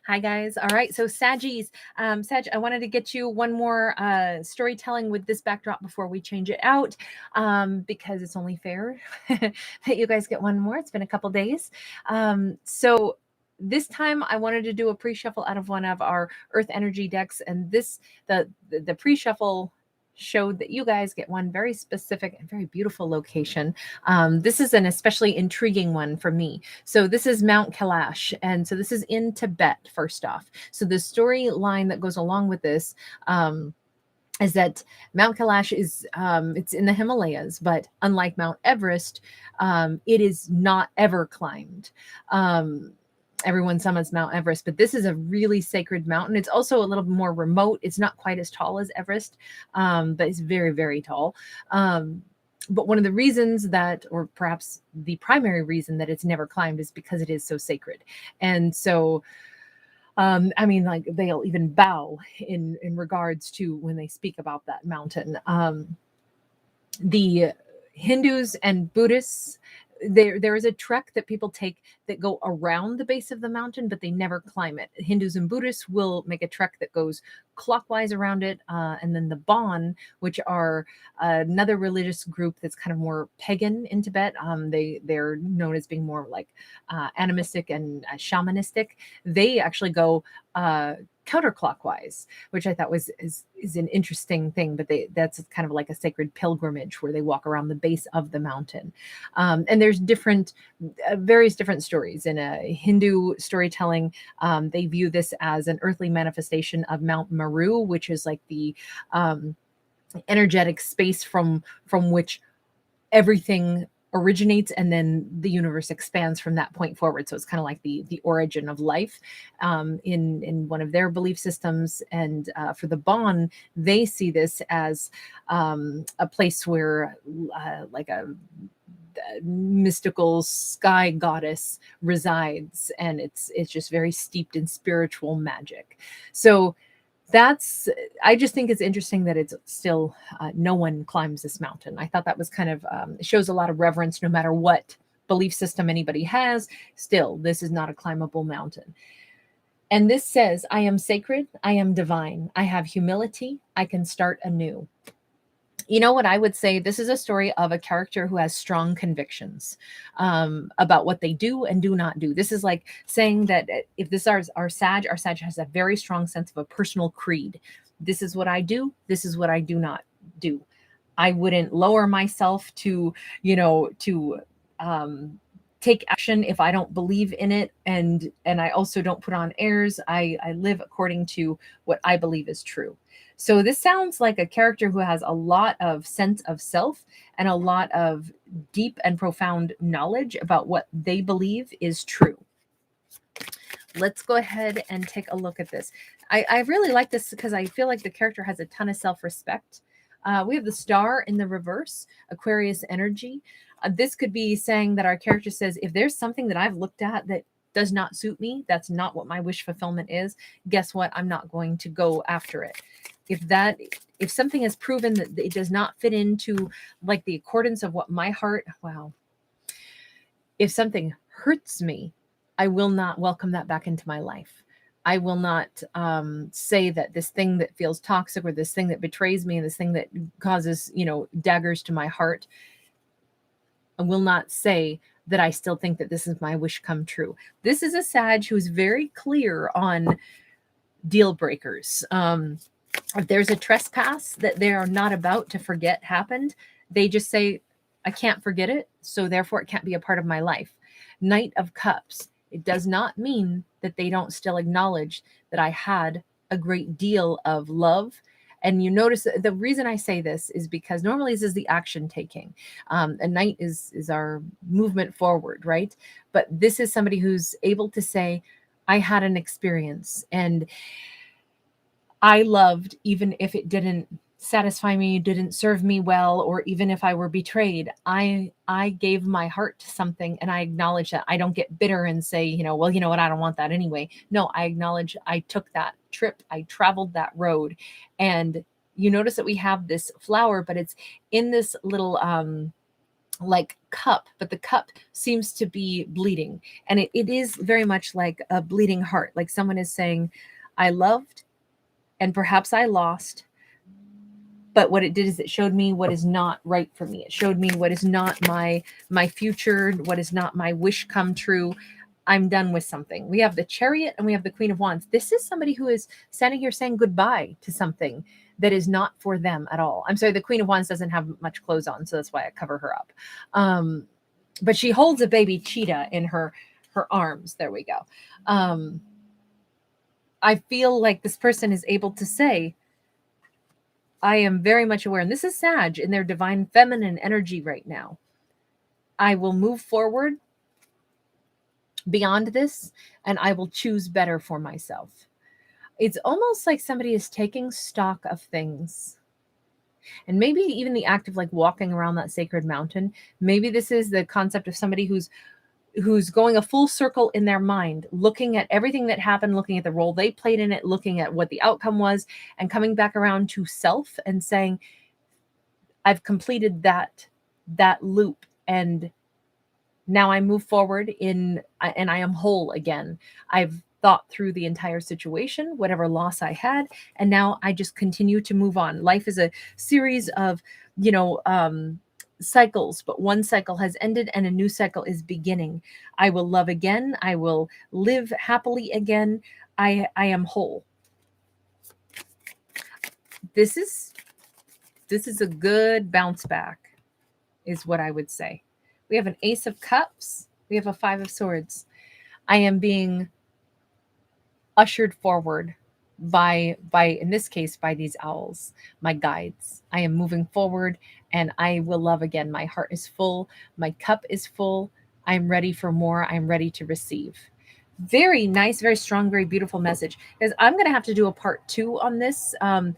Hi, guys. All right. So, Saggies, Sag, I wanted to get you one more storytelling with this backdrop before we change it out, because it's only fair that you guys get one more. It's been a couple days. So, this time I wanted to do a pre-shuffle out of one of our Earth Energy decks, and the pre-shuffle showed that you guys get one very specific and very beautiful location. This is an especially intriguing one for me. So this is Mount Kailash, and so this is in Tibet. First off, so the storyline that goes along with this is that Mount Kailash is it's in the Himalayas, but unlike Mount Everest, it is not ever climbed. Everyone summons Mount Everest, but this is a really sacred mountain. It's also a little more remote. It's not quite as tall as Everest, but it's very, very tall. But one of the reasons that, or perhaps the primary reason that it's never climbed, is because it is so sacred. And so, I mean, like, they'll even bow in regards to when they speak about that mountain. The Hindus and Buddhists, there is a trek that people take that go around the base of the mountain, but they never climb it. Hindus and Buddhists will make a trek that goes clockwise around it, and then the Bon, which are another religious group that's kind of more pagan in Tibet. They're known as being more like animistic and shamanistic. They actually go counterclockwise, which I thought is an interesting thing. But that's kind of like a sacred pilgrimage where they walk around the base of the mountain. And there's various different stories in a Hindu storytelling. They view this as an earthly manifestation of Mount Meru, which is like the energetic space from which everything originates, and then the universe expands from that point forward. So it's kind of like the origin of life in one of their belief systems. And for the Bon, they see this as a place where like a mystical sky goddess resides, and it's just very steeped in spiritual magic. So I just think it's interesting that it's still no one climbs this mountain. I thought that was kind of it shows a lot of reverence. No matter what belief system anybody has, still this is not a climbable mountain. And this says, I am sacred, I am divine, I have humility, I can start anew. You know what I would say? This is a story of a character who has strong convictions about what they do and do not do. This is like saying that if this is our Sag has a very strong sense of a personal creed. This is what I do. This is what I do not do. I wouldn't lower myself to take action if I don't believe in it, and I also don't put on airs. I live according to what I believe is true. So this sounds like a character who has a lot of sense of self and a lot of deep and profound knowledge about what they believe is true. Let's go ahead and take a look at this. I really like this because I feel like the character has a ton of self-respect. We have the Star in the reverse, Aquarius energy. This could be saying that our character says, if there's something that I've looked at that does not suit me, that's not what my wish fulfillment is, guess what? I'm not going to go after it. If something is proven that it does not fit into like the accordance of what my heart, if something hurts me, I will not welcome that back into my life. I will not say that this thing that feels toxic, or this thing that betrays me, and this thing that causes, daggers to my heart, I will not say that I still think that this is my wish come true. This is a Sag who's very clear on deal breakers. If there's a trespass that they are not about to forget happened, they just say, I can't forget it, so therefore it can't be a part of my life. Knight of Cups. It does not mean that they don't still acknowledge that I had a great deal of love. And you notice that the reason I say this is because normally this is the action taking. A knight is our movement forward, right? But this is somebody who's able to say, I had an experience and I loved, even if it didn't satisfy me, didn't serve me well, or even if I were betrayed, I gave my heart to something, and I acknowledge that. I don't get bitter and say, well, you know what, I don't want that anyway. No, I acknowledge I took that trip, I traveled that road. And you notice that we have this flower, but it's in this little like cup, but the cup seems to be bleeding. And it is very much like a bleeding heart. Like someone is saying, I loved and perhaps I lost. But what it did is it showed me what is not right for me. It showed me what is not my future, what is not my wish come true. I'm done with something. We have the Chariot and we have the Queen of Wands. This is somebody who is standing here saying goodbye to something that is not for them at all. I'm sorry, the Queen of Wands doesn't have much clothes on, so that's why I cover her up. But she holds a baby cheetah in her arms. There we go. I feel like this person is able to say, I am very much aware, and this is Sag in their divine feminine energy right now. I will move forward beyond this, and I will choose better for myself. It's almost like somebody is taking stock of things. And maybe even the act of like walking around that sacred mountain. Maybe this is the concept of somebody who's going a full circle in their mind, looking at everything that happened, looking at the role they played in it, looking at what the outcome was, and coming back around to self and saying, I've completed that loop, and now I move forward and I am whole again. I've thought through the entire situation, whatever loss I had, and now I just continue to move on. Life is a series of, cycles, but one cycle has ended and a new cycle is beginning. I will love again. I will live happily again. I am whole. This is a good bounce back, is what I would say. We have an Ace of Cups. We have a Five of Swords. I am being ushered forward by in this case, by these owls, my guides. I am moving forward and I will love again. My heart is full. My cup is full. I'm ready for more. I'm ready to receive. Very nice, very strong, very beautiful message. Because I'm going to have to do a part 2 on this.